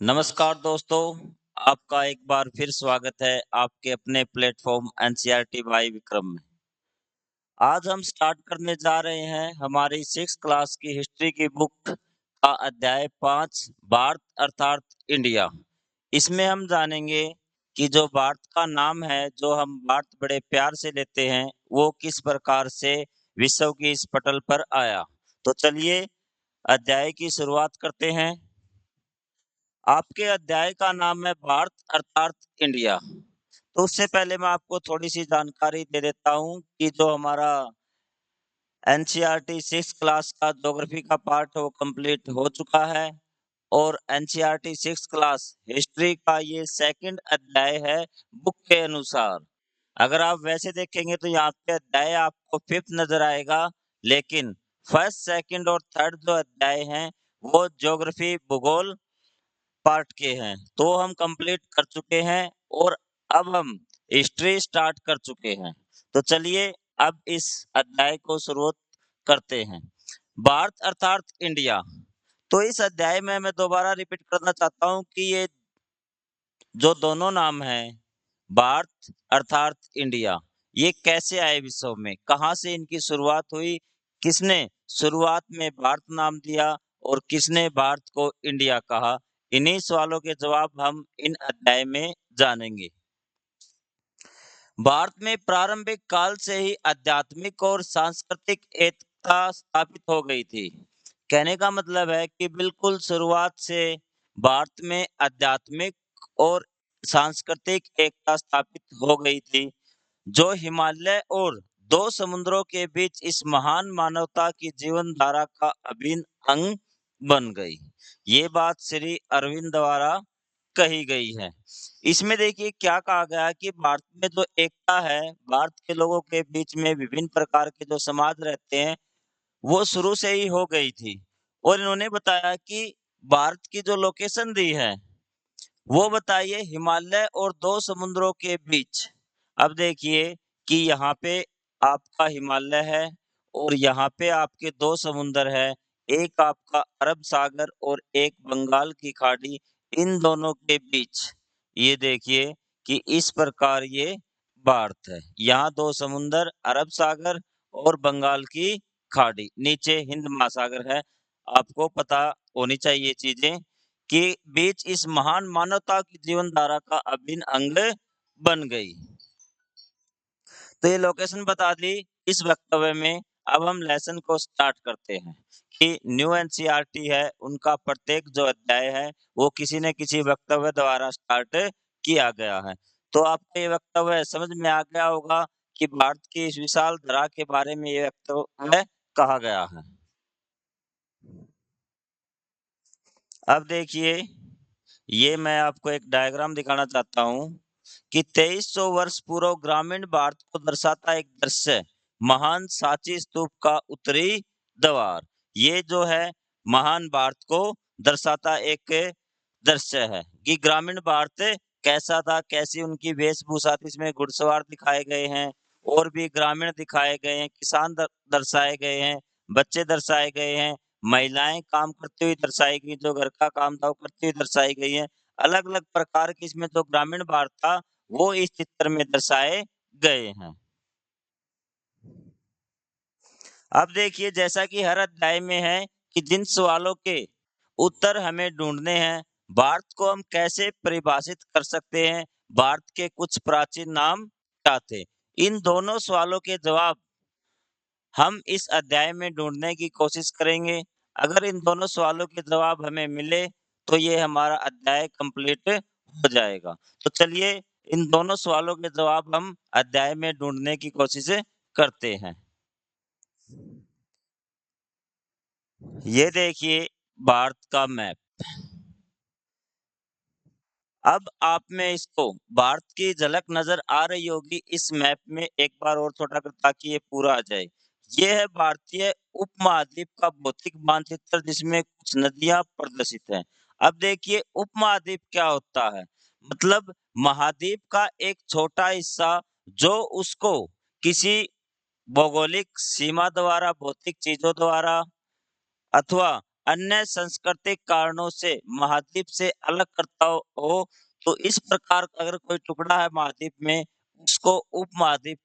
नमस्कार दोस्तों, आपका एक बार फिर स्वागत है आपके अपने प्लेटफ़ॉर्म एनसीईआरटी बाय विक्रम में। आज हम स्टार्ट करने जा रहे हैं हमारी 6th क्लास की हिस्ट्री की बुक का अध्याय 5 भारत अर्थात इंडिया। इसमें हम जानेंगे कि जो भारत का नाम है, जो हम भारत बड़े प्यार से लेते हैं, वो किस प्रकार से विश्व की इस पटल पर आया। तो चलिए अध्याय की शुरुआत करते हैं। आपके अध्याय का नाम है भारत अर्थात इंडिया। तो उससे पहले मैं आपको थोड़ी-सी जानकारी दे देता हूँ कि जो हमारा एनसीईआरटी 6th क्लास का ज्योग्राफी का पार्ट है वो कंप्लीट हो चुका है और एनसीईआरटी 6th क्लास हिस्ट्री का ये सेकंड अध्याय है बुक के अनुसार। अगर आप वैसे देखेंगे तो यहाँ पे अध्याय आपको 5th नज़र आएगा, लेकिन फर्स्ट, सेकंड और थर्ड जो अध्याय हैं वो ज्योग्राफी भूगोल पार्ट के हैं। तो हम कंप्लीट कर चुके हैं और अब हम हिस्ट्री स्टार्ट कर चुके हैं। तो चलिए अब इस अध्याय को शुरू करते हैं। भारत अर्थात इंडिया। तो इस अध्याय में मैं दोबारा रिपीट करना चाहता हूँ कि ये जो दोनों नाम हैं, भारत अर्थात इंडिया, ये कैसे आए विश्व में? कहाँ से इनकी शुरुआत हुई? किसने शुरुआत में भारत नाम दिया और किसने भारत को इंडिया कहा? इन्हीं सवालों के जवाब हम इन अध्याय में जानेंगे। भारत में प्रारंभिक काल से ही आध्यात्मिक और सांस्कृतिक एकता स्थापित हो गई थी। कहने का मतलब है कि बिल्कुल शुरुआत से भारत में आध्यात्मिक और सांस्कृतिक एकता स्थापित हो गई थी, जो हिमालय और दो समुद्रों के बीच इस महान मानवता की जीवन धारा का अभिन्न अंग बन गई। ये बात श्री अरविंद द्वारा कही गई है। इसमें देखिए क्या कहा गया है कि भारत में जो एकता है, भारत के लोगों के बीच में विभिन्न प्रकार के जो समाज रहते हैं, वो शुरू से ही हो गई थी। और इन्होंने बताया कि भारत की जो लोकेशन दी है, वो बताइए हिमालय और 2 समुद्रों के बीच। अब देखिए कि यहाँ पे आपका हिमालय है और यहाँ पे आपके 2 समुंदर है, एक आपका अरब सागर और एक बंगाल की खाड़ी, इन दोनों के बीच ये देखिए कि इस प्रकार ये भारत है। यहाँ 2 समुंदर, अरब सागर और बंगाल की खाड़ी, नीचे हिंद महासागर है। आपको पता होनी चाहिए ये चीज़ें के बीच इस महान मानवता की जीवन धारा का अभिन्न अंग बन गई। तो ये लोकेशन बता दी इस वक्तव्य में। अब हम लेसन को स्टार्ट करते हैं कि न्यू एनसीईआरटी है, उनका प्रत्येक जो अध्याय है वो किसी न किसी वक्तव्य द्वारा स्टार्ट किया गया है। तो आपको ये वक्तव्य समझ में आ गया होगा कि भारत की इस विशाल धरा के बारे में ये वक्तव्य कहा गया है। अब देखिए, ये मैं आपको एक डायग्राम दिखाना चाहता हूँ कि 2300 वर्ष पूर्व ग्रामीण भारत को दर्शाता एक दृश्य, महान सांची स्तूप का उत्तरी द्वार। ये जो है महान भारत को दर्शाता एक दृश्य है कि ग्रामीण भारत कैसा था, कैसी उनकी वेशभूषा थी। इसमें घुड़सवार दिखाए गए हैं और भी ग्रामीण दिखाए गए हैं, किसान दर्शाए गए हैं, बच्चे दर्शाए गए हैं, महिलाएं काम करती हुई दर्शाई गई, जो घर का काम था वो करती हुई दर्शाई गई है। अलग-अलग प्रकार की इसमें जो ग्रामीण भारत था, वो इस चित्र में दर्शाए गए हैं। अब देखिए जैसा कि हर अध्याय में है कि जिन सवालों के उत्तर हमें ढूँढने हैं, भारत को हम कैसे परिभाषित कर सकते हैं, भारत के कुछ प्राचीन नाम क्या थे? इन दोनों सवालों के जवाब हम इस अध्याय में ढूँढने की कोशिश करेंगे। अगर इन दोनों सवालों के जवाब हमें मिले, तो ये हमारा अध्याय कंप्लीट हो जाएगा। तो चलिए इन दोनों सवालों के जवाब हम अध्याय में ढूँढने की कोशिश करते हैं। ये देखिए भारत का मैप। अब आप में इसको भारत की झलक नज़र आ रही होगी इस मैप में, एक बार और छोटा कर ताकि ये पूरा आ जाए। ये है भारतीय उपमहाद्वीप का भौतिक मानचित्र जिसमें कुछ नदियाँ प्रदर्शित हैं। अब देखिए उपमहाद्वीप क्या होता है? मतलब महाद्वीप का एक छोटा हिस्सा जो उसको किसी भौगोलिक सीमा द्वारा, भौतिक चीज़ों द्वारा अथवा अन्य सांस्कृतिक कारणों से महाद्वीप से अलग करता हो, तो इस प्रकार अगर कोई टुकड़ा है महाद्वीप में, उसको उपमहाद्वीप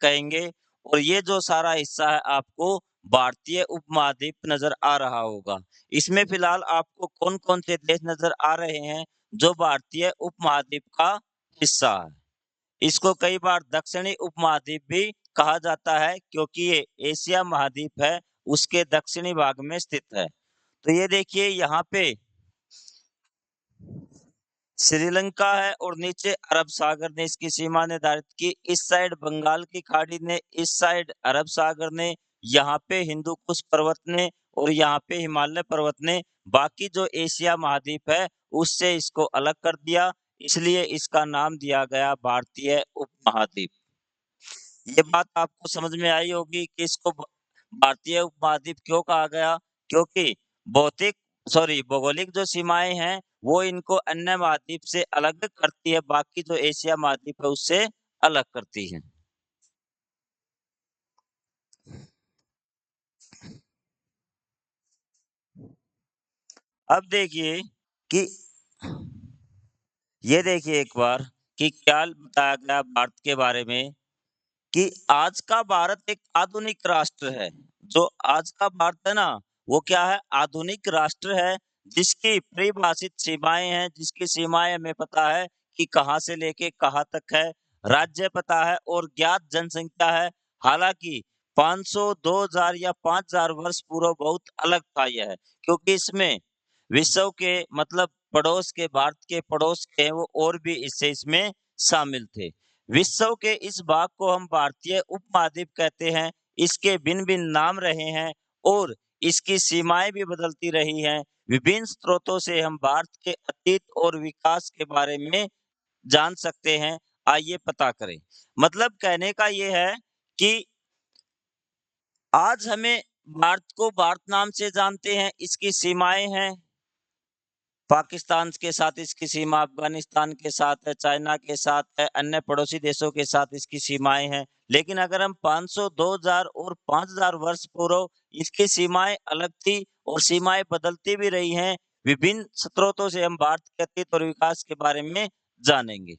कहेंगे और ये जो सारा हिस्सा है आपको भारतीय उपमहाद्वीप नज़र आ रहा होगा। इसमें फिलहाल आपको कौन-कौन से देश नज़र आ रहे हैं, जो भारतीय उपमहाद्वीप का हिस्सा है। इसको कई बार दक्षिणी उपमहाद्वीप भी कहा जाता है क्योंकि ये एशिया महाद्वीप है, उसके दक्षिणी भाग में स्थित है। तो ये देखिए यहाँ पे श्रीलंका है और नीचे अरब सागर ने इसकी सीमा निर्धारित की। इस साइड बंगाल की खाड़ी ने, इस साइड अरब सागर ने, यहाँ पे हिंदू कुश पर्वत ने और यहाँ पे हिमालय पर्वत ने बाकी जो एशिया महाद्वीप है उससे इसको अलग कर दिया। इसलिए इसका नाम दिया गया भारतीय उपमहाद्वीप। ये बात आपको समझ में आई होगी कि इसको भारतीय उपमहाद्वीप क्यों कहा गया? क्योंकि भौतिक भौगोलिक जो सीमाएँ हैं, वो इनको अन्य महाद्वीप से अलग करती है, बाकी जो एशिया महाद्वीप है उससे अलग करती है। अब देखिए कि ये देखिए एक बार कि क्या बताया गया भारत के बारे में कि आज का भारत एक आधुनिक राष्ट्र है। जो आज का भारत है ना, वो क्या है? आधुनिक राष्ट्र है, जिसकी परिभाषित सीमाएँ हैं, जिसकी सीमाएँ हमें पता है कि कहाँ से लेके कहाँ तक है, राज्य पता है और ज्ञात जनसंख्या है। हालाँकि 500, 2000 या 5000 वर्ष पूर्व बहुत अलग था यह, क्योंकि इसमें विश्व के मतलब पड़ोस के भारत के पड़ोस के वो और भी हिस्से इसमें शामिल थे। विश्व के इस भाग को हम भारतीय उपमहाद्वीप कहते हैं। इसके भिन्न-भिन्न नाम रहे हैं और इसकी सीमाएँ भी बदलती रही हैं। विभिन्न स्रोतों से हम भारत के अतीत और विकास के बारे में जान सकते हैं। आइए पता करें। मतलब कहने का ये है कि आज हमें भारत को भारत नाम से जानते हैं, इसकी सीमाएँ हैं। पाकिस्तान के साथ इसकी सीमा, अफ़गानिस्तान के साथ है, चाइना के साथ है, अन्य पड़ोसी देशों के साथ इसकी सीमाएँ हैं। लेकिन अगर हम 500, 2000 और 5000 वर्ष पूर्व इसकी सीमाएँ अलग थी और सीमाएँ बदलती भी रही हैं। विभिन्न स्रोतों से हम भारत के अतीत और विकास के बारे में जानेंगे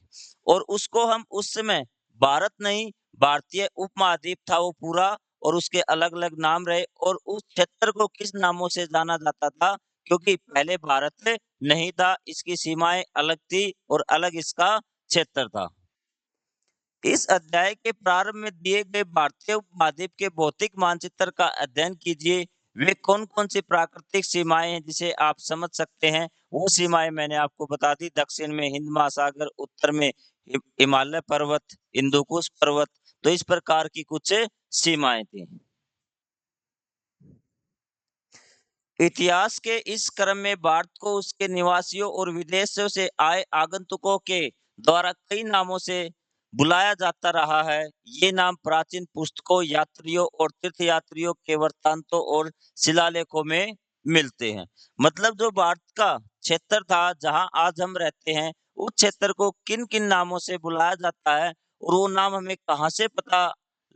और उसको हम उस समय भारत नहीं, भारतीय उपमहाद्वीप था वो पूरा और उसके अलग-अलग नाम रहे और उस क्षेत्र को किस नामों से जाना जाता था क्योंकि पहले भारत नहीं था, इसकी सीमाएँ अलग थी और अलग इसका क्षेत्र था। इस अध्याय के प्रारंभ में दिए गए भारतीय उपमहाद्वीप के भौतिक मानचित्र का अध्ययन कीजिए। वे कौन-कौन सी प्राकृतिक सीमाएँ हैं जिसे आप समझ सकते हैं, वो सीमाएँ मैंने आपको बता दी। दक्षिण में हिंद महासागर, उत्तर में हिमालय पर्वत, हिंदू कुश पर्वत, तो इस प्रकार की कुछ सीमाएँ थी। इतिहास के इस क्रम में भारत को उसके निवासियों और विदेशों से आए आगंतुकों के द्वारा कई नामों से बुलाया जाता रहा है। ये नाम प्राचीन पुस्तकों, यात्रियों और तीर्थयात्रियों के वृत्तांतों और शिलालेखों में मिलते हैं। मतलब जो भारत का क्षेत्र था, जहाँ आज हम रहते हैं, उस क्षेत्र को किन-किन नामों से बुलाया जाता है और वो नाम हमें कहाँ से पता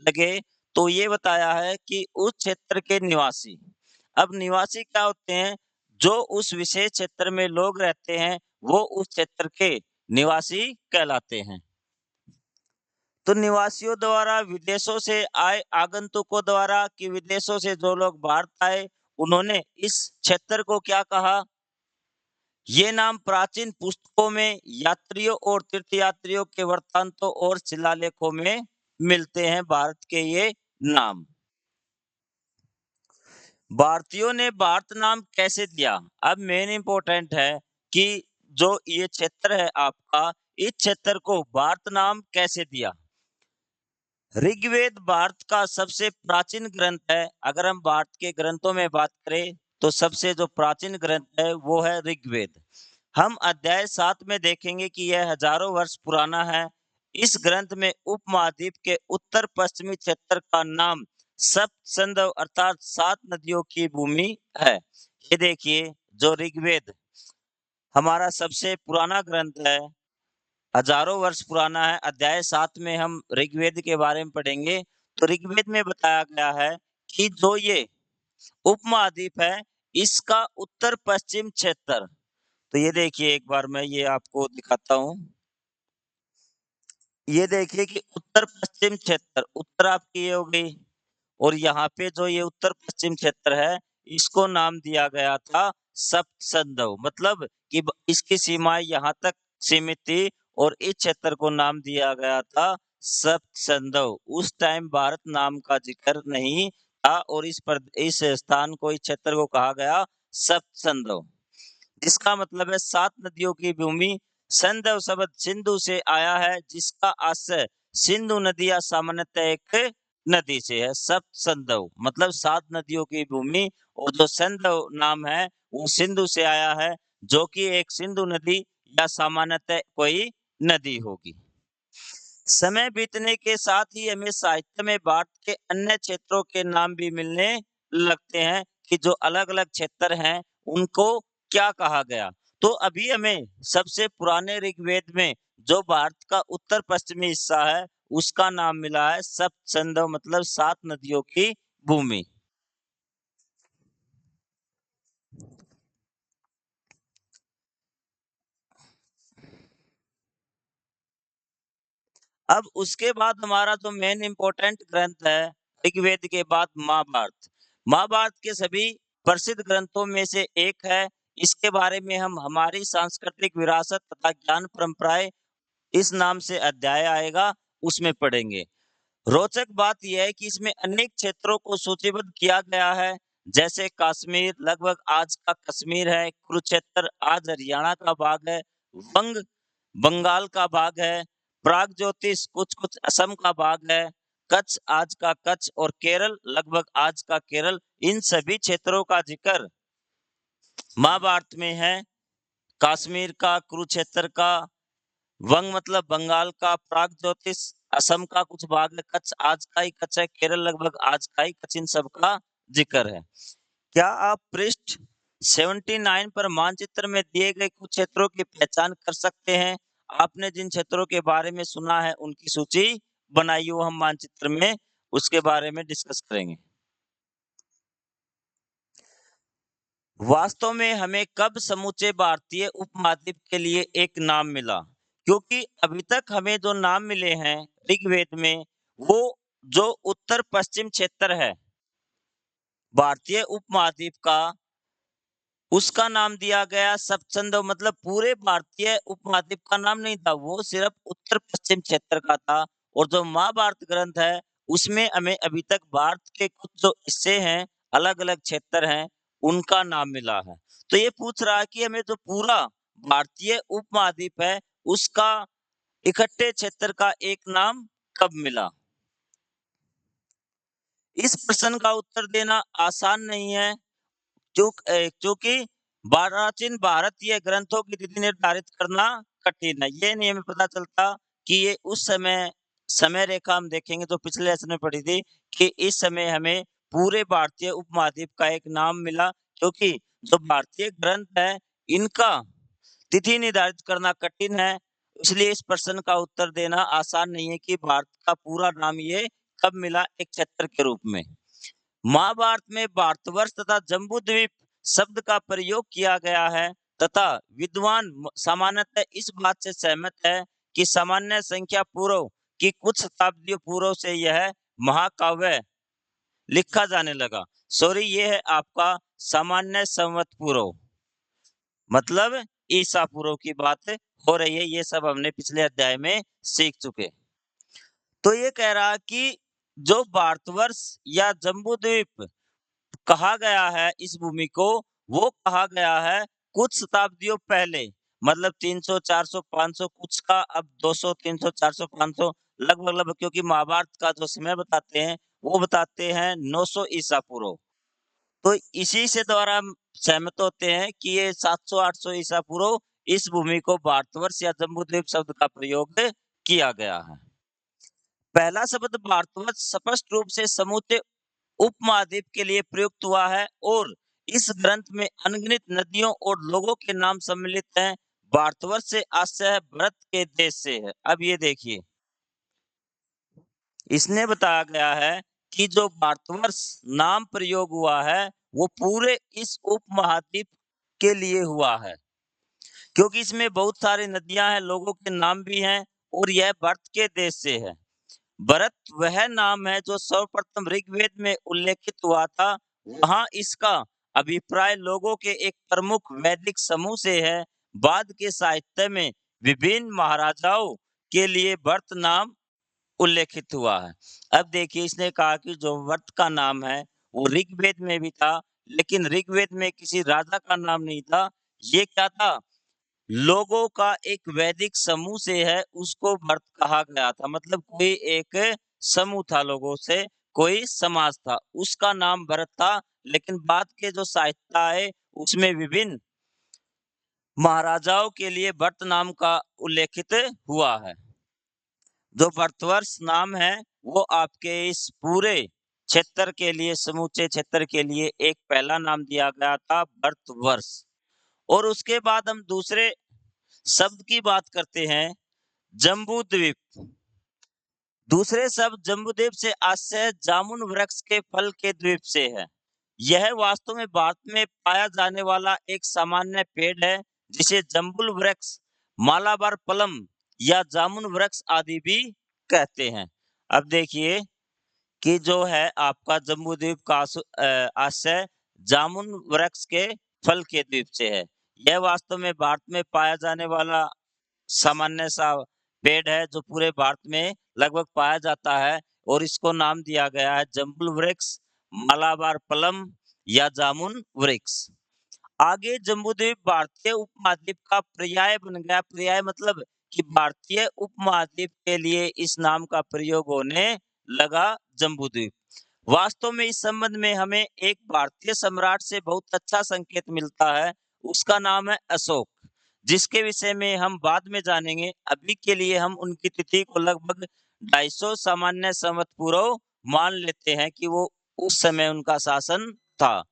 लगे, तो ये बताया है कि उस क्षेत्र के निवासी अब निवासी क्या होते हैं? जो उस विशेष क्षेत्र में लोग रहते हैं, वो उस क्षेत्र के निवासी कहलाते हैं। तो निवासियों द्वारा विदेशों से आए आगंतुकों द्वारा कि विदेशों से जो लोग भारत आए, उन्होंने इस क्षेत्र को क्या कहा? ये नाम प्राचीन पुस्तकों में यात्रियों और तीर्थयात्रियों के वृत्तांतों और शिलालेखों में मिलते हैं भारत के ये नाम। भारतीयों ने भारत नाम कैसे दिया? अब मेन इम्पोर्टेंट है कि जो ये क्षेत्र है आपका, इस क्षेत्र को भारत नाम कैसे दिया? ऋग्वेद भारत का सबसे प्राचीन ग्रंथ है। अगर हम भारत के ग्रंथों में बात करें, तो सबसे जो प्राचीन ग्रंथ है, वो है ऋग्वेद। हम अध्याय 7 में देखेंगे कि यह हजारों वर्ष पुराना है। इस ग्रंथ में उपमहाद्वीप के उत्तर पश्चिमी क्षेत्र का नाम सप्तसंधव अर्थात 7 नदियों की भूमि है। ये देखिए जो ऋग्वेद हमारा सबसे पुराना ग्रंथ है, हजारों वर्ष पुराना है। अध्याय 7 में हम ऋग्वेद के बारे में पढ़ेंगे। तो ऋग्वेद में बताया गया है कि जो ये उपमहाद्वीप है, इसका उत्तर-पश्चिम क्षेत्र। तो ये देखिए एक बार मैं ये आपको दिखाता हूँ। ये देखिए कि उत्तर-पश्चिम क्षेत्र, उत्तर आपकी ये हो गई और यहाँ पे जो ये उत्तर-पश्चिम क्षेत्र है, इसको नाम दिया गया था सप्तसंधव मतलब कि ब इसकी सीमाएँ यहाँ तक सीमित थी और इस क्षेत्र को नाम दिया गया था सप्तसंधव। उस टाइम भारत नाम का ज़िक्र नहीं था और इस स्थान को, इस क्षेत्र को कहा गया सप्तसंधव। इसका मतलब है 7 नदियों की भूमि। संधव शब्द सिंधु से आया है, जिसका आशय सिंधु नदी या सामान्यतः एक नदी से है। सप्त संधव मतलब 7 नदियों की भूमि और जो संधव नाम है, वो सिंधु से आया है, जो कि एक सिंधु नदी या सामान्यतः कोई नदी होगी। समय बीतने के साथ ही हमें साहित्य में भारत के अन्य क्षेत्रों के नाम भी मिलने लगते हैं कि जो अलग-अलग क्षेत्र हैं, उनको क्या कहा गया। तो अभी हमें सबसे पुराने ऋग्वेद में जो भारत का उत्तर-पश्चिमी हिस्सा है, उसका नाम मिला है सप्तसंधव मतलब 7 नदियों की भूमि। अब उसके बाद हमारा जो मेन इम्पोर्टेंट ग्रंथ है, ऋग्वेद के बाद महाभारत। महाभारत के सभी प्रसिद्ध ग्रंथों में से एक है। इसके बारे में हम हमारी सांस्कृतिक विरासत तथा ज्ञान परंपराएँ इस नाम से अध्याय आएगा, उसमें पढ़ेंगे। रोचक बात यह है कि इसमें अनेक क्षेत्रों को सूचीबद्ध किया गया है, जैसे कश्मीर लगभग आज का कश्मीर है, कुरुक्षेत्र आज हरियाणा का भाग है, वंग बंगाल का भाग है, प्रागज्योतिष कुछ-कुछ असम का भाग है, कच्छ आज का कच्छ और केरल लगभग आज का केरल। इन सभी क्षेत्रों का जिक्र महाभारत में है। कश्मीर का, कुरुक्षेत्र का, वंग मतलब बंगाल का, प्रागज्योतिष असम का कुछ भाग है, कच्छ आज का ही कच्छ है, केरल लगभग आज का ही कच्छ, इन सब का जिक्र है। क्या आप पृष्ठ 79 पर मानचित्र में दिए गए कुछ क्षेत्रों की पहचान कर सकते हैं? आपने जिन क्षेत्रों के बारे में सुना है, उनकी सूची बनाइए, वो हम मानचित्र में उसके बारे में डिस्कस करेंगे। वास्तव में हमें कब समूचे भारतीय उपमहाद्वीप के लिए एक नाम मिला? क्योंकि अभी तक हमें जो नाम मिले हैं ऋग्वेद में, वो जो उत्तर-पश्चिम क्षेत्र है भारतीय उपमहाद्वीप का, उसका नाम दिया गया सप्तसंधव मतलब पूरे भारतीय उपमहाद्वीप का नाम नहीं था, वो सिर्फ उत्तर-पश्चिम क्षेत्र का था। और जो महाभारत ग्रंथ है, उसमें हमें अभी तक भारत के कुछ जो हिस्से हैं, अलग-अलग क्षेत्र हैं, उनका नाम मिला है। तो ये पूछ रहा है कि हमें जो पूरा भारतीय उपमहाद्वीप है, उसका इकट्ठे क्षेत्र का एक नाम कब मिला? इस प्रश्न का उत्तर देना आसान नहीं है। चूँकि प्राचीन भारतीय ग्रंथों की तिथि निर्धारित करना कठिन है। ये नहीं हमें पता चलता कि ये उस समय रेखा हम देखेंगे जो पिछले लेसन में पढ़ी थी कि इस समय हमें पूरे भारतीय उपमहाद्वीप का एक नाम मिला, क्योंकि जो भारतीय ग्रंथ है, इनका तिथि निर्धारित करना कठिन है। इसलिए इस प्रश्न का उत्तर देना आसान नहीं है कि भारत का पूरा नाम ये कब मिला एक क्षेत्र के रूप में। महाभारत में भारतवर्ष तथा जम्बूद्वीप शब्द का प्रयोग किया गया है तथा विद्वान सामान्यतः इस बात से सहमत है कि सामान्य संख्या पूर्व की कुछ शताब्दियों पूर्व से यह महाकाव्य लिखा जाने लगा। सॉरी, ये है आपका सामान्य संवत पूर्व मतलब ईसा पूर्व की बात हो रही है। ये सब हमने पिछले अध्याय में सीख चुके। तो ये कह रहा है कि जो भारतवर्ष या जम्बूद्वीप कहा गया है इस भूमि को, वो कहा गया है कुछ शताब्दियों पहले, मतलब 300, 400, 500 कुछ का अब 200, 300, 400, 500 लगभग-लगभग, क्योंकि महाभारत का जो समय बताते हैं, वो बताते हैं 900 ईसा पूर्व। तो इसी से द्वारा हम सहमत होते हैं कि ये 700-800 ईसा पूर्व इस भूमि को भारतवर्ष या जम्बूद्वीप शब्द का प्रयोग किया गया है। पहला शब्द भारतवर्ष स्पष्ट रूप से समूचे उपमहाद्वीप के लिए प्रयुक्त हुआ है और इस ग्रंथ में अनगिनत नदियों और लोगों के नाम सम्मिलित हैं। भारतवर्ष से आशय भरत के देश से है। अब ये देखिए, इसने बताया गया है कि जो भारतवर्ष नाम प्रयोग हुआ है, वो पूरे इस उपमहाद्वीप के लिए हुआ है। क्योंकि इसमें बहुत सारी नदियाँ हैं, लोगों के नाम भी हैं और यह भारत के देश से है। भरत वह नाम है जो सर्वप्रथम ऋग्वेद में उल्लेखित हुआ था। वहाँ इसका अभिप्राय लोगों के एक प्रमुख वैदिक समूह से है। बाद के साहित्य में विभिन्न महाराजाओं के लिए भरत नाम उल्लेखित हुआ है। अब देखिए इसने कहा कि जो भरत का नाम है वो ऋग्वेद में भी था, लेकिन ऋग्वेद में किसी राजा का नाम नहीं था। ये क्या था? लोगों का एक वैदिक समूह से है, उसको भरत कहा गया था। मतलब कोई एक समूह था लोगों से, कोई समाज था, उसका नाम भरत था। लेकिन बाद के जो साहित्य आए उसमें विभिन्न महाराजाओं के लिए भरत नाम का उल्लेखित हुआ है। जो भारतवर्ष नाम है वो आपके इस पूरे क्षेत्र के लिए, समूचे क्षेत्र के लिए एक पहला नाम दिया गया था, भारतवर्ष। और उसके बाद हम दूसरे शब्द की बात करते हैं, जम्बूद्वीप। दूसरे शब्द जम्बूद्वीप से आशय जामुन वृक्ष के फल के द्वीप से है। यह वास्तव में भारत में पाया जाने वाला एक सामान्य पेड़ है, जिसे जम्बुल वृक्ष, मालाबार पलम या जामुन वृक्ष आदि भी कहते हैं। अब देखिए कि जो है आपका जम्बूद्वीप का आशय जामुन वृक्ष के फल के द्वीप से है। यह वास्तव में भारत में पाया जाने वाला सामान्य सा पेड़ है जो पूरे भारत में लगभग पाया जाता है और इसको नाम दिया गया है जम्बुल वृक्ष, मालाबार पलम या जामुन वृक्ष। आगे जम्बूद्वीप भारतीय उपमहाद्वीप का पर्याय बन गया। पर्याय मतलब कि भारतीय उपमहाद्वीप के लिए इस नाम का प्रयोग होने लगा, जम्बूद्वीप। वास्तव में इस संबंध में हमें एक भारतीय सम्राट से बहुत अच्छा संकेत मिलता है। उसका नाम है अशोक, जिसके विषय में हम बाद में जानेंगे। अभी के लिए हम उनकी तिथि को लगभग 250 सामान्य संवत पूर्व मान लेते हैं कि वो उस समय उनका शासन था।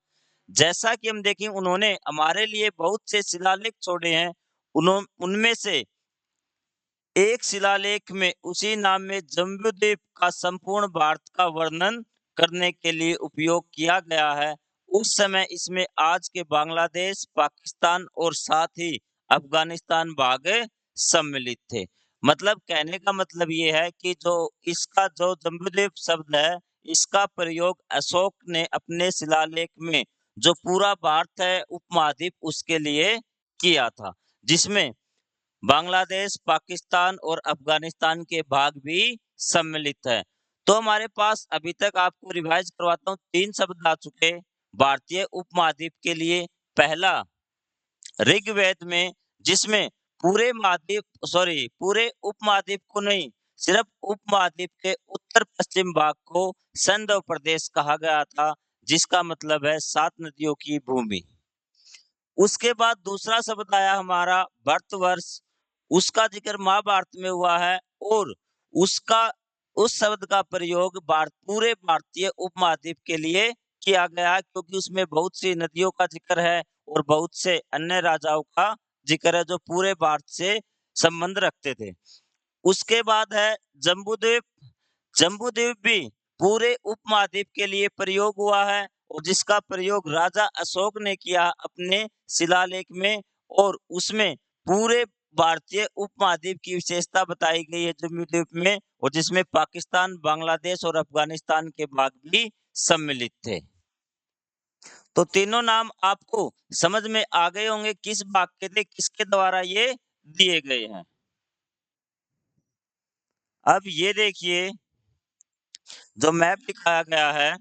जैसा कि हम देखें उन्होंने हमारे लिए बहुत से शिलालेख छोड़े हैं। उनमें से एक शिलालेख में उसी नाम में जम्बूद्वीप का संपूर्ण भारत का वर्णन करने के लिए उपयोग किया गया है। उस समय इसमें आज के बांग्लादेश, पाकिस्तान और साथ ही अफगानिस्तान भाग सम्मिलित थे। मतलब कहने का मतलब ये है कि जो इसका जो जम्बूद्वीप शब्द है, इसका प्रयोग अशोक ने अपने शिलालेख में जो पूरा भारत है उपमहाद्वीप उसके लिए किया था, जिसमें बांग्लादेश, पाकिस्तान और अफगानिस्तान के भाग भी सम्मिलित है। तो हमारे पास अभी तक आपको रिवाइज करवाता हूँ, 3 शब्द आ चुके भारतीय उपमहाद्वीप के लिए। पहला ऋग्वेद में, जिसमें पूरे उपमहाद्वीप को नहीं, सिर्फ उपमहाद्वीप के उत्तर पश्चिम भाग को संधव प्रदेश कहा गया था, जिसका मतलब है 7 नदियों की भूमि। उसके बाद दूसरा शब्द आया हमारा भारतवर्ष। उसका जिक्र महाभारत में हुआ है और उसका उस शब्द का प्रयोग पूरे भारतीय उपमहाद्वीप के लिए किया गया है, क्योंकि उसमें बहुत सी नदियों का जिक्र है और बहुत से अन्य राजाओं का जिक्र है जो पूरे भारत से संबंध रखते थे। उसके बाद है जम्बूद्वीप। जम्बूद्वीप भी पूरे उपमहाद्वीप के लिए प्रयोग हुआ है और जिसका प्रयोग राजा अशोक ने किया अपने शिलालेख में, और उसमें पूरे भारतीय उपमहाद्वीप की विशेषता बताई गई है जम्बूद्वीप में, और जिसमें पाकिस्तान, बांग्लादेश और अफगानिस्तान के भाग भी सम्मिलित थे। तो तीनों नाम आपको समझ में आ गए होंगे किस भाग के थे, किसके द्वारा ये दिए गए हैं। अब ये देखिए जो मैप दिखाया गया है,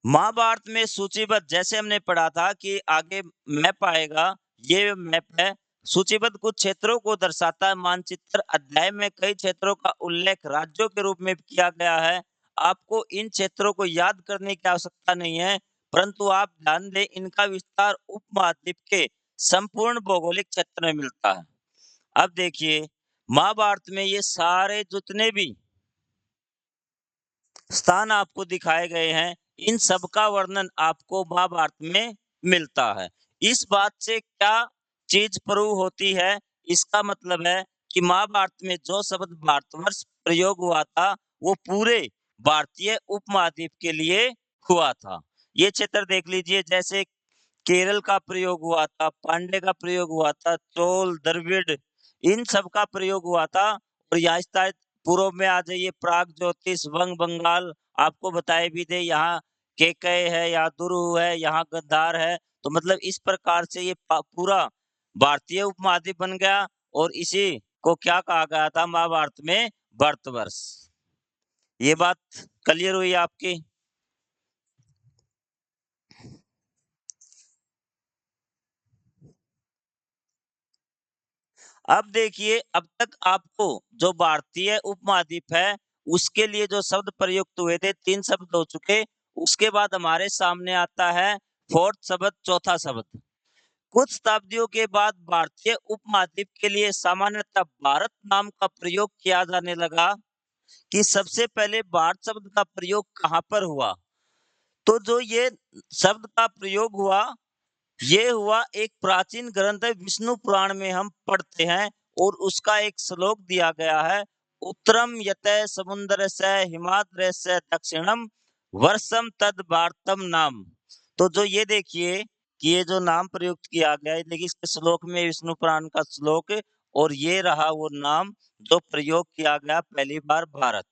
महाभारत में सूचीबद्ध, जैसे हमने पढ़ा था कि आगे मैप आएगा, ये मैप है, सूचीबद्ध कुछ क्षेत्रों को दर्शाता है। मानचित्र अध्याय में कई क्षेत्रों का उल्लेख राज्यों के रूप में किया गया है। आपको इन क्षेत्रों को याद करने की आवश्यकता नहीं है, परंतु आप ध्यान दें इनका विस्तार उपमहाद्वीप के संपूर्ण भौगोलिक क्षेत्र में मिलता है। अब देखिए महाभारत में ये सारे जितने भी स्थान आपको दिखाए गए हैं, इन सब का वर्णन आपको महाभारत में मिलता है। इस बात से क्या चीज प्रूव होती है? इसका मतलब है कि महाभारत में जो शब्द भारतवर्ष प्रयोग हुआ था वो पूरे भारतीय उपमहाद्वीप के लिए हुआ था। ये क्षेत्र देख लीजिए, जैसे केरल का प्रयोग हुआ था, पांड्य का प्रयोग हुआ था, चोल, द्रविड़, इन सब का प्रयोग हुआ था। और यहाँ स्थायित पूर्व में आ जाइए, प्रागज्योतिष, वंग, बंगाल, आपको बताए भी थे, यहाँ केकय है, यहाँ दुरु है, यहाँ गद्दार है। तो मतलब इस प्रकार से ये पूरा भारतीय उपमहाद्वीप बन गया, और इसी को क्या कहा गया था महाभारत में, भारतवर्ष। ये बात क्लियर हुई आपकी? अब देखिए, अब तक आपको जो भारतीय उपमहाद्वीप है, उसके लिए जो शब्द प्रयुक्त हुए थे, 3 शब्द हो चुके। उसके बाद हमारे सामने आता है फोर्थ शब्द, चौथा शब्द। कुछ शताब्दियों के बाद भारतीय उपमहाद्वीप के लिए सामान्यतः भारत नाम का प्रयोग किया जाने लगा। कि सबसे पहले भारत शब्द का प्रयोग कहाँ पर हुआ? तो जो ये शब्द का प्रयोग हुआ, ये हुआ एक प्राचीन ग्रंथ है, विष्णु पुराण में हम पढ़ते हैं, और उसका एक श्लोक दिया गया है, उत्तरम यतः समुद्र से हिमाद्र से दक्षिणम वर्षम तद भारतम नाम। तो जो ये देखिए कि ये जो नाम प्रयुक्त किया गया है, देखिए इसके श्लोक में विष्णु पुराण का श्लोक, और ये रहा वो नाम जो प्रयोग किया गया पहली बार, भारत।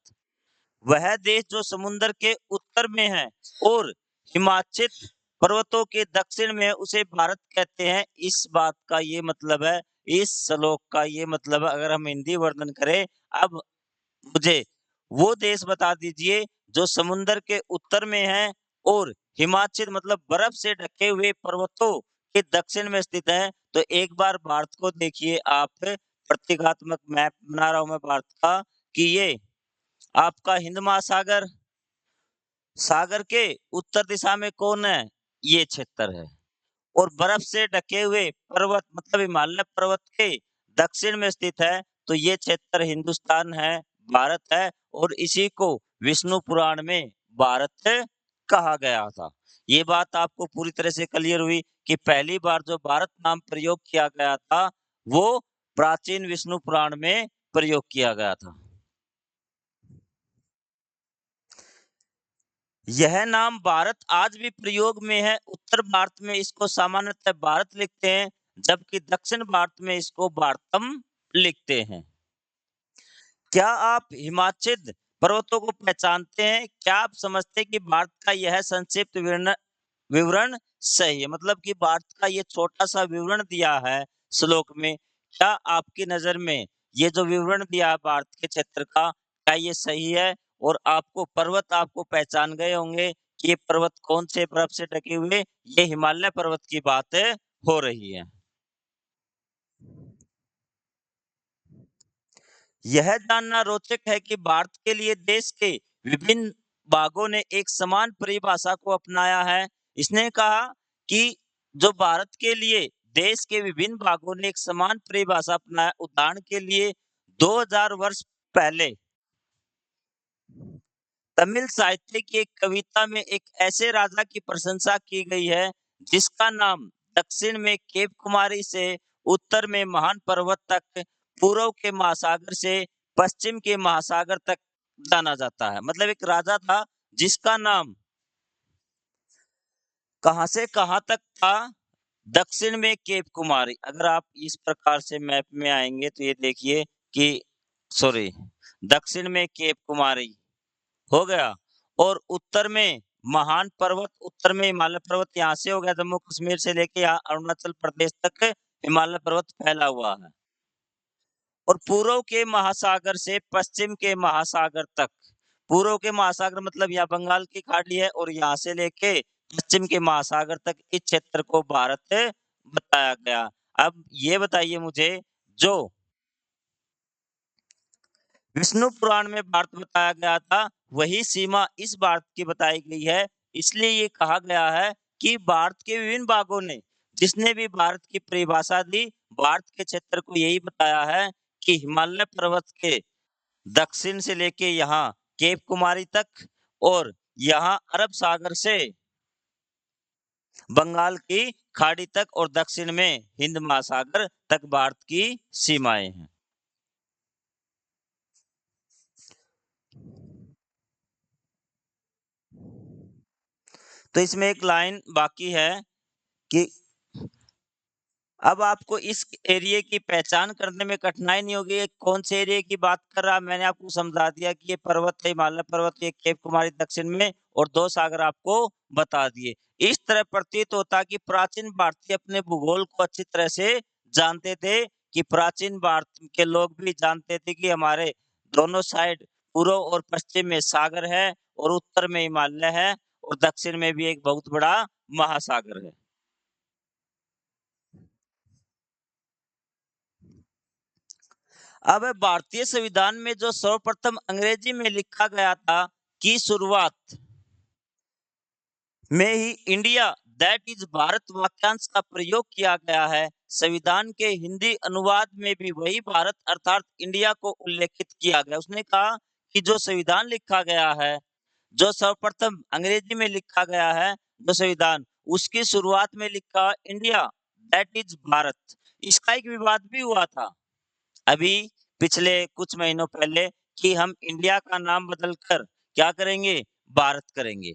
वह देश जो समुद्र के उत्तर में है और हिमाचल पर्वतों के दक्षिण में है, उसे भारत कहते हैं। इस बात का ये मतलब है, इस श्लोक का ये मतलब है, अगर हम हिंदी वर्णन करें, अब मुझे वो देश बता दीजिए जो समुद्र के उत्तर में है और हिमाचल मतलब बर्फ से ढके हुए पर्वतों के दक्षिण में स्थित है। तो एक बार भारत को देखिए आप, प्रतीकात्मक मैप बना रहा हूं मैं भारत का, कि ये आपका हिंद महासागर, सागर के उत्तर दिशा में कौन है? ये क्षेत्र है। और बर्फ से ढके हुए पर्वत मतलब हिमालय पर्वत के दक्षिण में स्थित है। तो ये क्षेत्र हिंदुस्तान है, भारत है, और इसी को विष्णु पुराण में भारत कहा गया था। ये बात आपको पूरी तरह से क्लियर हुई कि पहली बार जो भारत नाम प्रयोग किया गया था, वो प्राचीन विष्णु पुराण में प्रयोग किया गया था। यह नाम भारत आज भी प्रयोग में है। उत्तर भारत में इसको सामान्यतः भारत लिखते हैं, जबकि दक्षिण भारत में इसको भारतम लिखते हैं। क्या आप हिमाचल पर्वतों को पहचानते हैं? क्या आप समझते हैं कि भारत का यह संक्षिप्त विवरण विवरण सही है? मतलब कि भारत का ये छोटा सा विवरण दिया है श्लोक में, क्या आपकी नजर में ये जो विवरण दिया है भारत के क्षेत्र का, क्या ये सही है? और आपको पर्वत आपको पहचान गए होंगे कि ये पर्वत कौन से बर्फ से ढके हुए, ये हिमालय पर्वत की बात हो रही है। यह जानना रोचक है कि भारत के लिए देश के विभिन्न भागों ने एक समान परिभाषा को अपनाया है। इसने कहा कि जो भारत के लिए देश के विभिन्न भागों ने एक समान परिभाषा अपनाया। उदाहरण के लिए 2000 वर्ष पहले तमिल साहित्य की एक कविता में एक ऐसे राजा की प्रशंसा की गई है जिसका नाम दक्षिण में केप कुमारी से उत्तर में महान पर्वत तक, पूर्व के महासागर से पश्चिम के महासागर तक जाना जाता है। मतलब एक राजा था जिसका नाम कहाँ से कहाँ तक था, दक्षिण में केप कुमारी। अगर आप इस प्रकार से मैप में आएंगे तो ये देखिए कि सॉरी, दक्षिण में केप कुमारी हो गया, और उत्तर में महान पर्वत, उत्तर में हिमालय पर्वत, यहाँ से हो गया जम्मू कश्मीर से लेके यहाँ अरुणाचल प्रदेश तक हिमालय पर्वत फैला हुआ है। और पूर्व के महासागर से पश्चिम के महासागर तक, पूर्व के महासागर मतलब यहाँ बंगाल की खाड़ी है, और यहाँ से लेके पश्चिम के महासागर तक इस क्षेत्र को भारत बताया गया। अब ये बताइए मुझे, जो विष्णु पुराण में भारत बताया गया था, वही सीमा इस भारत की बताई गई है। इसलिए ये कहा गया है कि भारत के विभिन्न भागों ने, जिसने भी भारत की परिभाषा दी, भारत के क्षेत्र को यही बताया है कि हिमालय पर्वत के दक्षिण से लेके यहाँ केप कुमारी तक, और यहाँ अरब सागर से बंगाल की खाड़ी तक, और दक्षिण में हिंद महासागर तक भारत की सीमाएं हैं। तो इसमें एक लाइन बाकी है कि अब आपको इस एरिया की पहचान करने में कठिनाई नहीं होगी, ये कौन से एरिया की बात कर रहा है। मैंने आपको समझा दिया कि ये पर्वत है, हिमालय पर्वत, ये केप कुमारी दक्षिण में और 2 सागर आपको बता दिए। इस तरह प्रतीत होता है कि प्राचीन भारतीय अपने भूगोल को अच्छी तरह से जानते थे, कि प्राचीन भारत के लोग भी जानते थे कि हमारे दोनों साइड पूर्व और पश्चिम में सागर है और उत्तर में हिमालय है और दक्षिण में भी एक बहुत बड़ा महासागर है। अब भारतीय संविधान में जो सर्वप्रथम अंग्रेजी में लिखा गया था की शुरुआत में ही इंडिया दैट इज भारत वाक्यांश का प्रयोग किया गया है। संविधान के हिंदी अनुवाद में भी वही भारत अर्थात इंडिया को उल्लेखित किया गया। उसने कहा कि जो संविधान लिखा गया है, जो सर्वप्रथम अंग्रेजी में लिखा गया है, जो संविधान, उसकी शुरुआत में लिखा इंडिया दैट इज भारत। इसका एक विवाद भी हुआ था अभी पिछले कुछ महीनों पहले, कि हम इंडिया का नाम बदलकर क्या करेंगे, भारत करेंगे।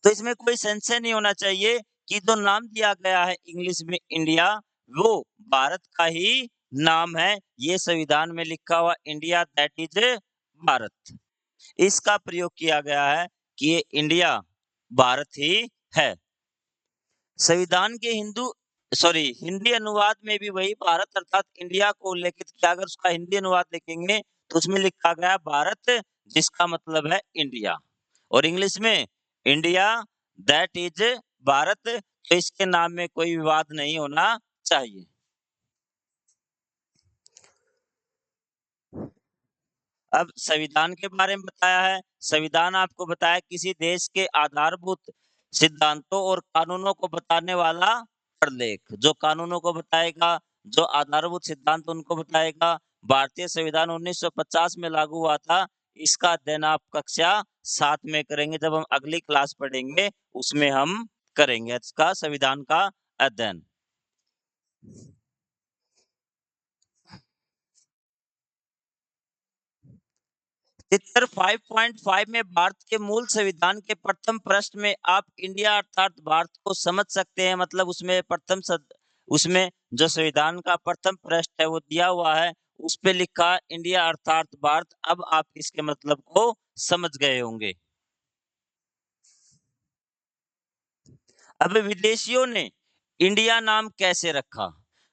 तो इसमें कोई संशय नहीं होना चाहिए कि जो नाम दिया गया है इंग्लिश में इंडिया, वो भारत का ही नाम है। ये संविधान में लिखा हुआ इंडिया दैट इज भारत, इसका प्रयोग किया गया है कि ये इंडिया भारत ही है। संविधान के हिंदी अनुवाद में भी वही भारत अर्थात इंडिया को उल्लेखित किया। अगर उसका हिंदी अनुवाद देखेंगे तो उसमें लिखा गया भारत, जिसका मतलब है इंडिया, और इंग्लिश में इंडिया दैट इज भारत। तो इसके नाम में कोई विवाद नहीं होना चाहिए। अब संविधान के बारे में बताया है। संविधान आपको बताया किसी देश के आधारभूत सिद्धांतों और कानूनों को बताने वाला प्रलेख, जो कानूनों को बताएगा, जो आधारभूत सिद्धांत उनको बताएगा। भारतीय संविधान 1950 में लागू हुआ था। इसका अध्ययन आप कक्षा 7 में करेंगे, जब हम अगली क्लास पढ़ेंगे उसमें हम करेंगे इसका संविधान का अध्ययन। चित्र 5.5 में भारत के मूल संविधान के प्रथम प्रश्न में आप इंडिया अर्थात भारत को समझ सकते हैं। मतलब उसमें जो संविधान का प्रथम प्रश्न है वो दिया हुआ है, उस पे लिखा है इंडिया अर्थात भारत। अब आप इसके मतलब को समझ गए होंगे। अब विदेशियों ने इंडिया नाम कैसे रखा?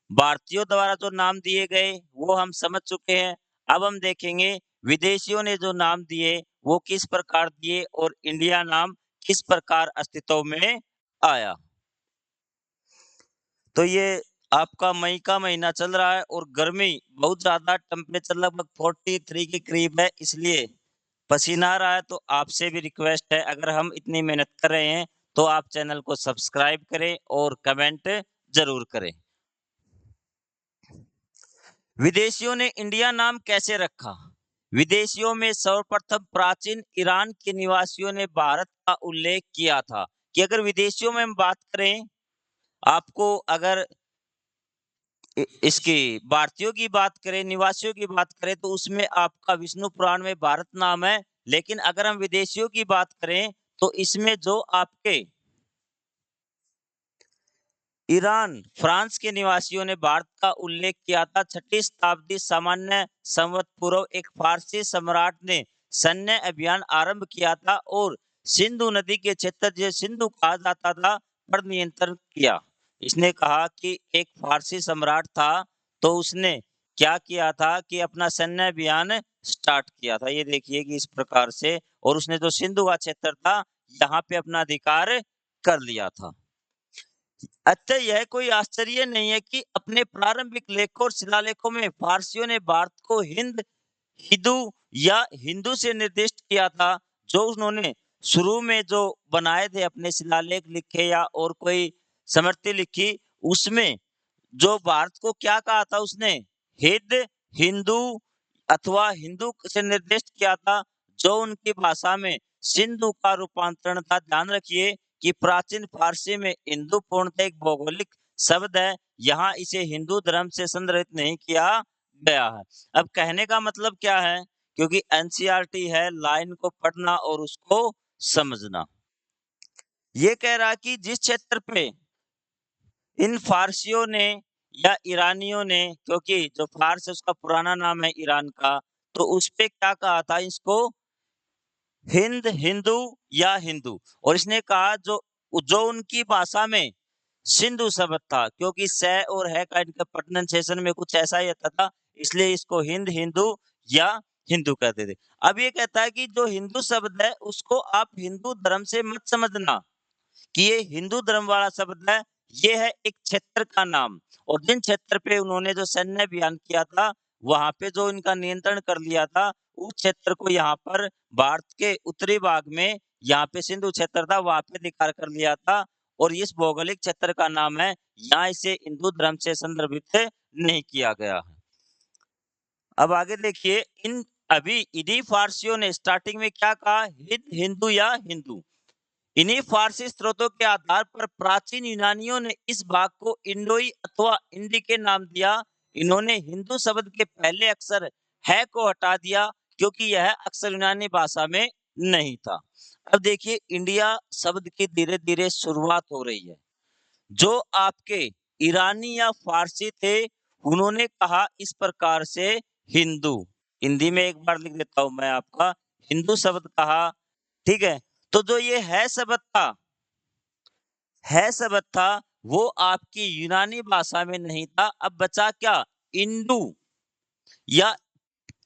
भारतीयों द्वारा जो नाम दिए गए वो हम समझ चुके हैं। अब हम देखेंगे विदेशियों ने जो नाम दिए वो किस प्रकार दिए और इंडिया नाम किस प्रकार अस्तित्व में आया। तो ये आपका मई का महीना चल रहा है और गर्मी बहुत ज्यादा, टेम्परेचर लगभग 43 के करीब है, इसलिए पसीना आ रहा है। तो आपसे भी रिक्वेस्ट है, अगर हम इतनी मेहनत कर रहे हैं तो आप चैनल को सब्सक्राइब करें और कमेंट जरूर करें। विदेशियों ने इंडिया नाम कैसे रखा? विदेशियों में सर्वप्रथम प्राचीन ईरान के निवासियों ने भारत का उल्लेख किया था। कि अगर विदेशियों में हम बात करें, आपको अगर इसकी भारतीयों की बात करें, निवासियों की बात करें, तो उसमें आपका विष्णु पुराण में भारत नाम है। लेकिन अगर हम विदेशियों की बात करें तो इसमें जो आपके ईरान, फ्रांस के निवासियों ने भारत का उल्लेख किया था। 6ठी शताब्दी सामान्य संवत पूर्व एक फारसी सम्राट ने सैन्य अभियान आरंभ किया था और सिंधु नदी के क्षेत्र, जो सिंधु कहा जाता था, पर नियंत्रण किया। इसने कहा कि एक फारसी सम्राट था, तो उसने क्या किया था कि अपना सैन्य अभियान स्टार्ट किया था। ये देखिए कि इस प्रकार से, और उसने जो सिंधु का क्षेत्र था यहाँ पे अपना अधिकार कर लिया था। अतः यह कोई आश्चर्य नहीं है कि अपने प्रारंभिक लेखों और शिलालेखों में फारसियों ने भारत को हिंदू या हिंदू से निर्दिष्ट किया था। जो उन्होंने शुरू में जो बनाए थे अपने शिलालेख लिखे या और कोई समृद्धि लिखी, उसमें जो भारत को क्या कहा था उसने, हिंदू अथवा हिंदू से निर्दिष्ट किया था। जो उनकी भाषा में सिंधु का रूपांतरण था। ध्यान रखिए कि प्राचीन फारसी में हिंदू पूर्णतः एक भौगोलिक शब्द है, यहाँ इसे हिंदू धर्म से संदर्भित नहीं किया गया है। अब कहने का मतलब क्या है, क्योंकि एनसीईआरटी है लाइन को पढ़ना और उसको समझना। ये कह रहा कि जिस क्षेत्र पे इन फारसियों ने या ईरानियों ने, क्योंकि जो फारस है उसका पुराना नाम है ईरान का, तो उस पे क्या कहा था इसको, हिंद, हिंदू या हिंदू। और इसने कहा जो जो उनकी भाषा में सिंधु शब्द था, क्योंकि स और है का इनका प्रोनंसिएशन में कुछ ऐसा ही आता था, इसलिए इसको हिंद, हिंदू या हिंदू कहते थे। अब ये कहता है कि जो हिंदू शब्द है उसको आप हिंदू धर्म से मत समझना कि ये हिंदू धर्म वाला शब्द है, ये है एक क्षेत्र का नाम। और जिन क्षेत्र पे उन्होंने जो सैन्य अभियान किया था, वहां पे जो इनका नियंत्रण कर लिया था, उस क्षेत्र को यहाँ पर भारत के उत्तरी भाग में, यहाँ पे सिंधु क्षेत्र था, वहां पे अधिकार कर लिया था। और इस भौगोलिक क्षेत्र का नाम है, यहाँ इसे हिंदू धर्म से संदर्भित नहीं किया गया है। अब आगे देखिए, इन अभी इन्हीं फारसियों ने स्टार्टिंग में क्या कहा, हिंद, हिंदू या हिंदू। इन्हीं फारसी स्रोतों के आधार पर प्राचीन यूनानियों ने इस भाग को इंडोई अथवा इंडी के नाम दिया। इन्होंने हिंदू शब्द के पहले अक्षर है को हटा दिया, क्योंकि यह अक्षर यूनानी भाषा में नहीं था। अब देखिए, इंडिया शब्द की धीरे धीरे शुरुआत हो रही है। जो आपके ईरानी या फारसी थे, उन्होंने कहा इस प्रकार से हिंदू। हिंदी में एक बार लिख देता हूं मैं आपका, हिंदू शब्द कहा, ठीक है। तो जो ये है शब्द था, वो आपकी यूनानी भाषा में नहीं था। अब बचा क्या, इंडू या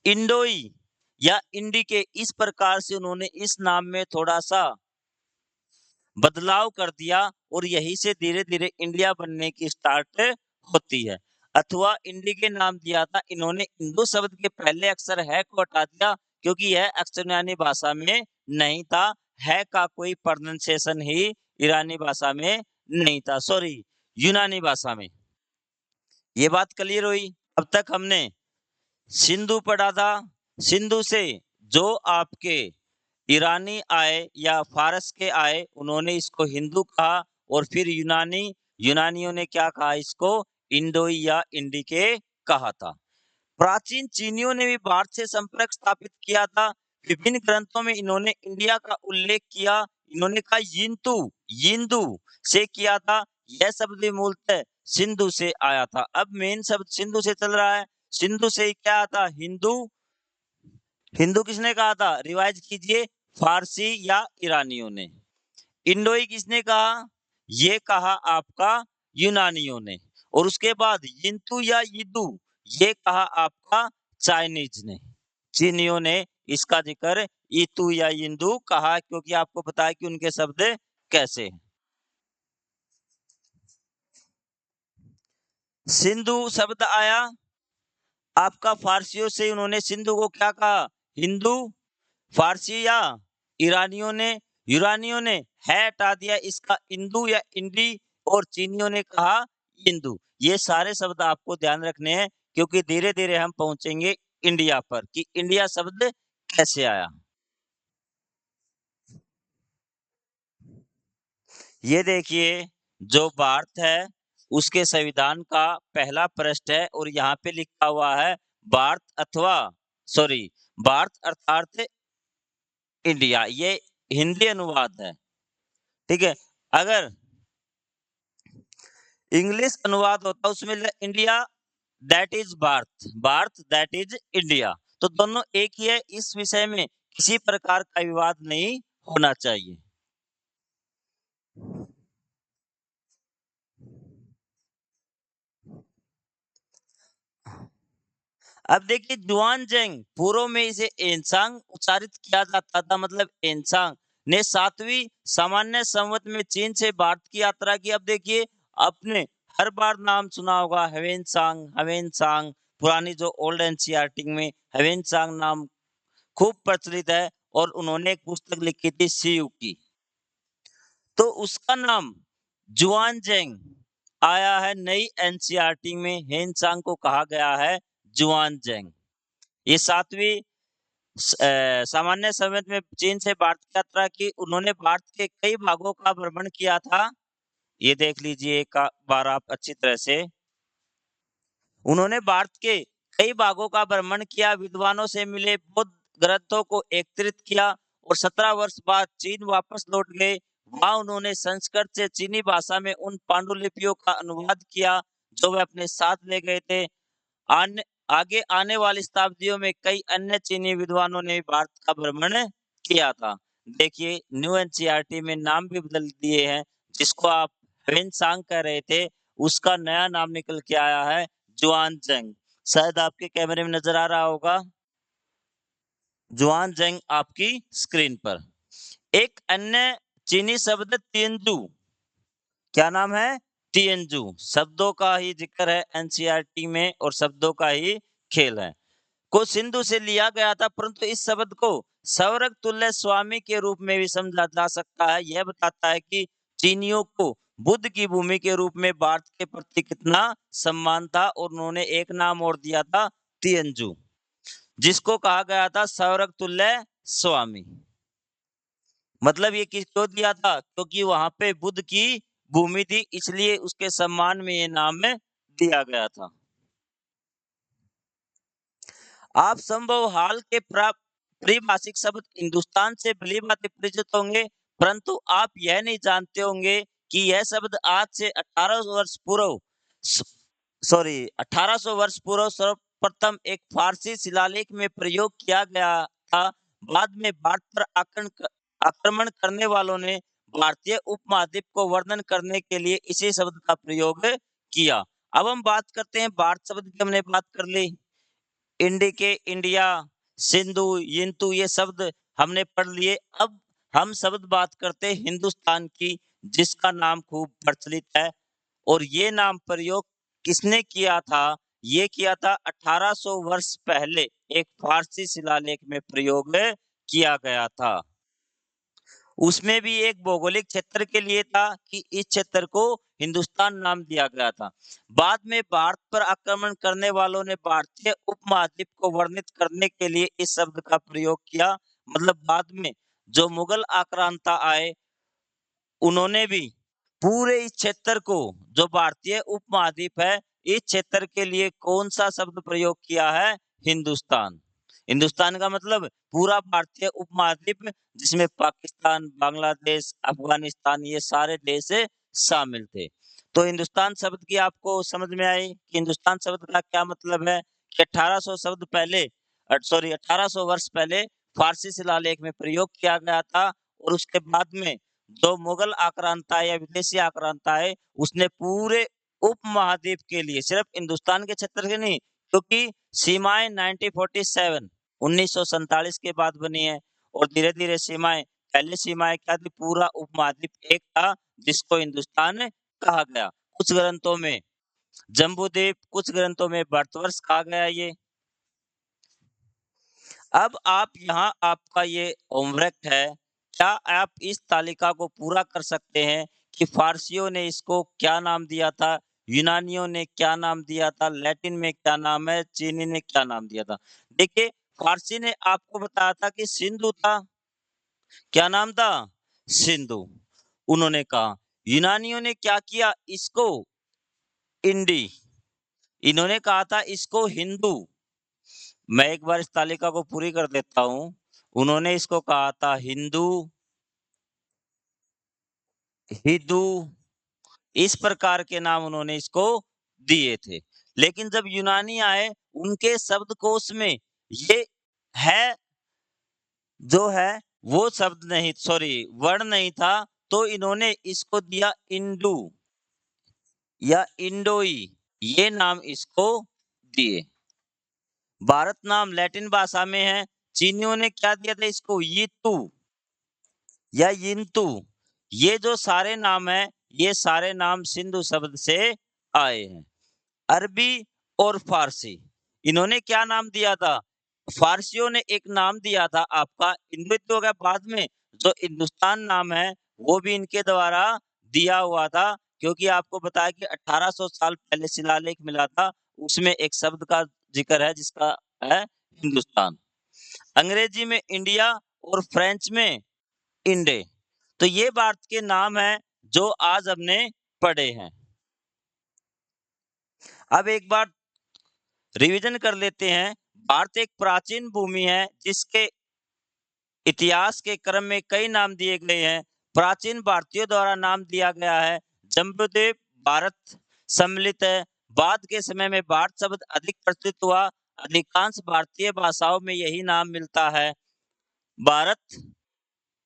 इंडोई या इंडी के, इस प्रकार से उन्होंने इस नाम में थोड़ा सा बदलाव कर दिया, और यहीं से धीरे धीरे इंडिया बनने की स्टार्ट होती है। अथवा इंडी के नाम दिया था इन्होंने, हिंदू शब्द के पहले अक्षर है को हटा दिया, क्योंकि यह अक्षर यूनानी भाषा में नहीं था। है का कोई प्रोनंसिएशन ही ईरानी भाषा में नहीं था, सॉरी, यूनानी भाषा में। ये बात क्लियर हुई। अब तक हमने सिंधु पढ़ा था। सिंधु से जो आपके ईरानी आए या फारस के आए, उन्होंने इसको हिंदू कहा, और फिर यूनानियों ने क्या कहा, इसको इंडोई या इंडी के कहा था। प्राचीन चीनियों ने भी भारत से संपर्क स्थापित किया था। विभिन्न ग्रंथों में इन्होंने इंडिया का उल्लेख किया। इन्होंने कहा यिंतु, यिंदु से किया था। यह शब्द भी मूलतः सिंधु से आया था। अब मेन शब्द सिंधु से चल रहा है। सिंधु से ही क्या आता, हिंदू। हिंदू किसने कहा था, रिवाइज कीजिए, फारसी या ईरानियों ने। इंडोई किसने कहा, ये कहा आपका यूनानियों ने। और उसके बाद यिंतु या यिदु, ये कहा आपका चाइनीज ने। चीनियों ने इसका जिक्र ईतु या यिंदु कहा, क्योंकि आपको पता है कि उनके शब्द कैसे हैं। सिंधु शब्द आया आपका फारसियों से, उन्होंने सिंधु को क्या कहा, हिंदू। फारसी या ईरानियों ने है हटा दिया, इसका इंदू या इंडी। और चीनियों ने कहा इंदू। ये सारे शब्द आपको ध्यान रखने हैं, क्योंकि धीरे धीरे हम पहुंचेंगे इंडिया पर कि इंडिया शब्द कैसे आया। ये देखिए, जो भारत है उसके संविधान का पहला पृष्ठ है, और यहाँ पे लिखा हुआ है भारत अथवा सॉरी भारत अर्थात इंडिया। ये हिंदी अनुवाद है, ठीक है। अगर इंग्लिश अनुवाद होता उसमें India that is Bharat, Bharat that is India. तो दोनों एक ही है, इस विषय में किसी प्रकार का विवाद नहीं होना चाहिए। अब देखिए, जुआनजेंग, पूर्व में इसे एनसांग उच्चारित किया जाता था, मतलब एनसांग ने 7वीं सामान्य संवत में चीन से भारत की यात्रा की। अब देखिए, आपने हर बार नाम सुना होगा हवेनसांग, हवेनसांग। पुरानी जो ओल्ड एनसीईआरटी में हवेनसांग नाम खूब प्रचलित है, और उन्होंने एक पुस्तक लिखी थी सीयू की, तो उसका नाम जुआनजेंग आया है नई एनसीईआरटी में। हेनसांग को कहा गया है जुआनजेंग। ये 7वीं सामान्य संवत में चीन से भारत की यात्रा की। उन्होंने भारत के कई भागों का भ्रमण किया था। ये देख लीजिए एक बार आप अच्छी तरह से। उन्होंने भारत के कई भागों का भ्रमण किया, विद्वानों से मिले, बौद्ध ग्रंथों को एकत्रित किया, और 17 वर्ष बाद चीन वापस लौट गए। वहाँ उन्होंने संस्कृत से चीनी भाषा में उन पांडुलिपियों का अनुवाद किया, जो वे अपने साथ ले गए थे। आने आगे आने वाली शताब्दियों में कई अन्य चीनी विद्वानों ने भारत का भ्रमण किया था। देखिए, न्यू एनसीईआरटी में नाम भी बदल दिए हैं, जिसको आप ह्वेन-त्सांग कह रहे थे, उसका नया नाम निकल के आया है जुआनज़ैंग। शायद आपके कैमरे में नज़र आ रहा होगा, जुआनज़ैंग आपकी स्क्रीन पर। एक अन्य चीनी शब्द तिएनजू, क्या नाम है? तिएनजू। शब्दों का ही जिक्र है एनसीईआरटी में और शब्दों का ही खेल है। को सिंधु से लिया गया था, परंतु इस शब्द को स्वर्ग तुल्य स्वामी के रूप में भी समझा जा सकता है। यह बताता है कि चीनियों को बुद्ध की भूमि के रूप में भारत के प्रति कितना सम्मान था और उन्होंने एक नाम और दिया था तिएनजू, जिसको कहा गया था स्वर्ग तुल्य स्वामी। मतलब ये किसको दिया था? क्योंकि वहां पे बुद्ध की भूमि थी, इसलिए उसके सम्मान में ये नाम दिया गया था। आप संभव हाल के परिभाषिक शब्द हिंदुस्तान से भली-भांति परिचित होंगे, परंतु आप यह नहीं जानते होंगे कि यह शब्द आज से 1800 वर्ष पूर्व स 1800 वर्ष पूर्व सर्वप्रथम एक फारसी शिलालेख में प्रयोग किया गया था। बाद में भारत पर आक्रमण करने वालों ने भारतीय उपमहाद्वीप को वर्णन करने के लिए इसी शब्द का प्रयोग किया। अब हम बात करते हैं भारत शब्द की, हमने बात कर ली। इंडिके, इंडिया, सिंधु, यिंतु ये शब्द हमने पढ़ लिए। अब हम शब्द बात करते हैं हिंदुस्तान की, जिसका नाम खूब प्रचलित है और ये नाम प्रयोग किसने किया था? ये किया था 1800 वर्ष पहले एक फारसी शिलालेख में प्रयोग किया गया था। उसमें भी एक भौगोलिक क्षेत्र के लिए था कि इस क्षेत्र को हिंदुस्तान नाम दिया गया था। बाद में भारत पर आक्रमण करने वालों ने भारतीय उपमहाद्वीप को वर्णित करने के लिए इस शब्द का प्रयोग किया। मतलब बाद में जो मुगल आक्रांता आए, उन्होंने भी पूरे इस क्षेत्र को, जो भारतीय उपमहाद्वीप है, इस क्षेत्र के लिए कौन-सा शब्द प्रयोग किया है? हिंदुस्तान। हिंदुस्तान का मतलब पूरा भारतीय उपमहाद्वीप, जिसमें पाकिस्तान, बांग्लादेश, अफ़गानिस्तान ये सारे देश शामिल थे। तो हिंदुस्तान शब्द की आपको समझ में आई कि हिंदुस्तान शब्द का क्या मतलब है कि 1800 शब्द पहले 1800 वर्ष पहले फारसी शिलालेख में प्रयोग किया गया था और उसके बाद में जो मुगल आक्रांता आए या विदेशी आक्रांता आए, उसने पूरे उपमहाद्वीप के लिए, सिर्फ हिंदुस्तान के क्षेत्र के नहीं, क्योंकि सीमाएँ 1947 के बाद बनी है और धीरे-धीरे सीमाएँ, पहले सीमाएँ क्या थी? पूरा उपमहाद्वीप एक था, जिसको हिंदुस्तान कहा गया। कुछ ग्रंथों में जम्बूद्वीप, कुछ ग्रंथों में भारतवर्ष कहा गया ये। अब आप यहाँ आपका ये होमवर्क है, क्या आप इस तालिका को पूरा कर सकते हैं कि फारसियों ने इसको क्या नाम दिया था, यूनानियों ने क्या नाम दिया था, लैटिन में क्या नाम है, चीनी ने क्या नाम दिया था? देखिए, फारसी ने आपको बताया था कि सिंधु था, क्या नाम था? सिंधु, उन्होंने कहा। यूनानियों ने क्या किया? इसको इंडी, इन्होंने कहा था इसको हिंदू। मैं एक बार इस तालिका को पूरी कर देता हूँ। उन्होंने इसको कहा था हिंदू, हिदू, इस प्रकार के नाम उन्होंने इसको दिए थे। लेकिन जब यूनानी आए, उनके शब्दकोश में ये है जो है वो शब्द नहीं, वर्ण नहीं था, तो इन्होंने इसको दिया इंडू या इंडोई, ये नाम इसको दिए। भारत नाम लैटिन भाषा में है, चीनियों ने क्या दिया था इसको? यितू या यिंतु। ये जो सारे नाम हैं, ये सारे नाम सिंधु शब्द से आए हैं। अरबी और फारसी, इन्होंने क्या नाम दिया था? फारसियों ने एक नाम दिया था आपका हिंदुत्व हो गया, बाद में जो हिंदुस्तान नाम है, वो भी इनके द्वारा दिया हुआ था, क्योंकि आपको बताया कि 1800 साल पहले शिलालेख मिला था, उसमें एक शब्द का जिक्र है जिसका है हिंदुस्तान। अंग्रेजी में इंडिया और फ्रेंच में इंडे। तो ये भारत के नाम हैं जो आज हमने पढ़े हैं। अब एक बार रिवीजन कर लेते हैं। भारत एक प्राचीन भूमि है जिसके इतिहास के क्रम में कई नाम दिए गए हैं। प्राचीन भारतीयों द्वारा नाम दिया गया है। जम्बूद्वीप भारत सम्मिलित है। बाद के समय में भारत शब्द अधिक प्रचलित हुआ। अधिकांश भारतीय भाषाओं में यही नाम मिलता है। भारत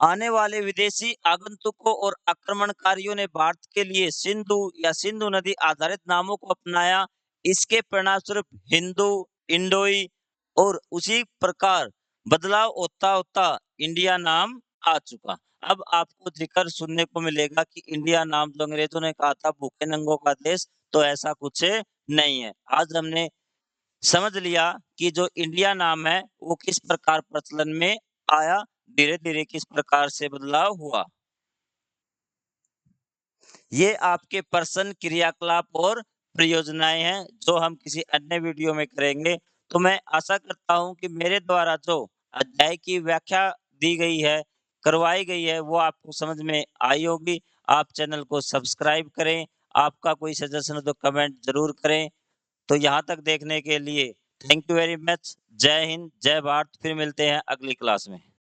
आने वाले विदेशी आगंतुकों और आक्रमणकारियों ने भारत के लिए सिंधु या सिंधु नदी आधारित नामों को अपनाया। इसके परिणामस्वरूप हिंदू, इंडोई और उसी प्रकार बदलाव होता-होता इंडिया नाम आ चुका। अब आपको जिक्र सुनने को मिलेगा कि इंडिया नाम जो अंग्रेजों ने कहा था भूखे नंगों का देश, तो ऐसा कुछ नहीं है। आज हमने समझ लिया कि जो इंडिया नाम है वो किस प्रकार प्रचलन में आया, धीरे-धीरे किस प्रकार से बदलाव हुआ। ये आपके प्रश्न, क्रियाकलाप और परियोजनाएँ हैं, जो हम किसी अन्य वीडियो में करेंगे। तो मैं आशा करता हूँ कि मेरे द्वारा जो अध्याय की व्याख्या दी गई है, करवाई गई है, वो आपको समझ में आई होगी। आप चैनल को सब्सक्राइब करें, आपका कोई सजेशन हो तो कमेंट ज़रूर करें। तो यहाँ तक देखने के लिए थैंक यू वेरी मच। जय हिंद, जय भारत। फिर मिलते हैं अगली क्लास में।